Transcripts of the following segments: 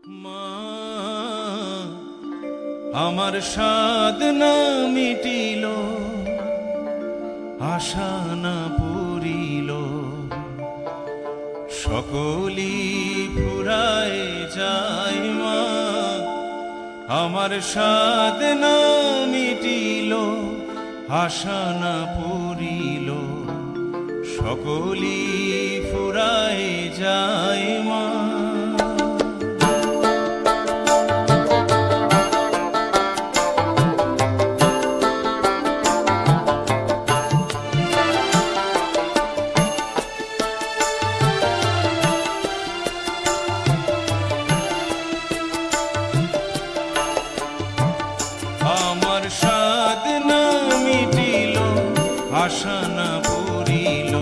মা আমার সাধ না মিটিল, আশা না পুরিল, সকলি ফুরায় যায় মা। আমার সাধ না মিটিল, আশা না পুরিল, সকলি ফুরায় যায় মা। আমার সাধ না মিটিল, আশা না পুরিল,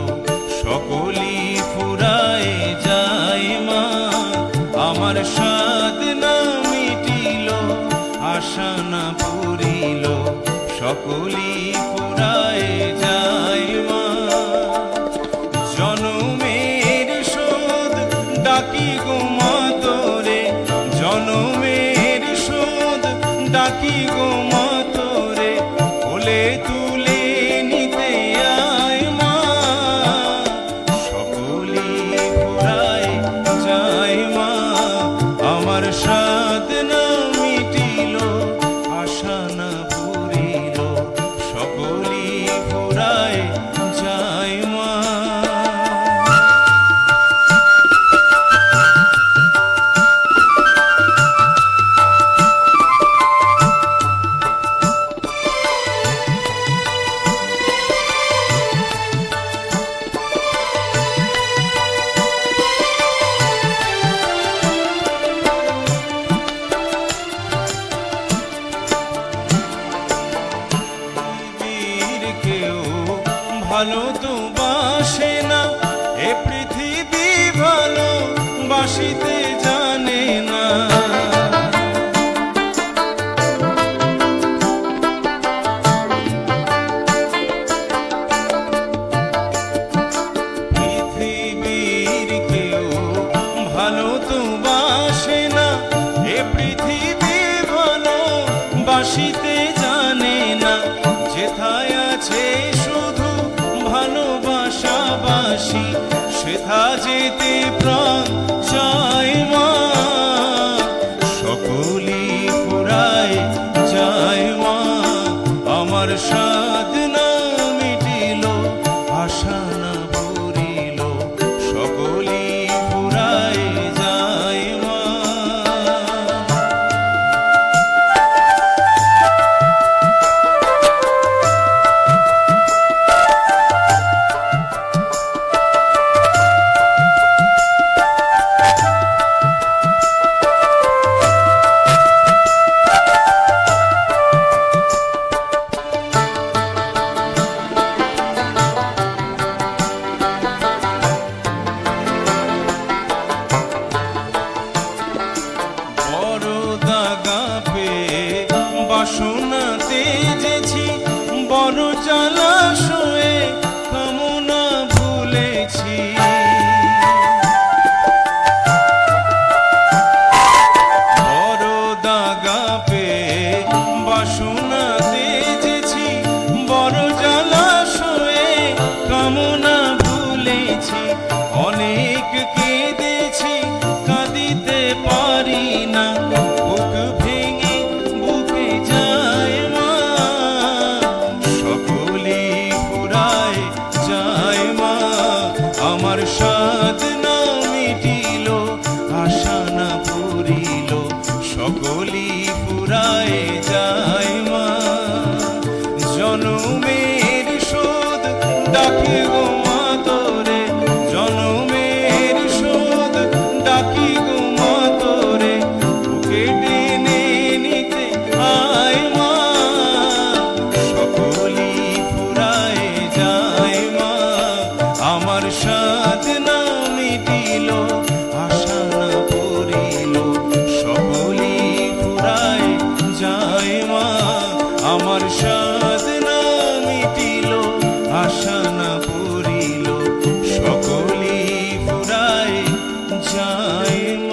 সকলি ফুরায় যায় মা। আমার সাধ না মিটিল, আশা না পুরিল, সকলি ফুরায় যায় মা। জনমের শোধ ডাকি গো মা তোরে, জনমের শোধ ডাকি গো মা তোরে, কোলে তুলে নিতে আয় মা। সকলি ফুরায় যায় মা। আমার সাধ না মিটিল, আশা না পুরিল, সকলি ফুরায় যায় মা। কেউ ভালো তো বাসে না, এ পৃথিবী ভালো বাসিতে জানে না। পৃথিবীর কেউ ভালো তো বাসে না, এ পৃথিবী ভালো বাসিতে জানে না। যেথায় আছে শুধু ভালোবাসাবাসি, সেথা যেতে প্রাণ চায়।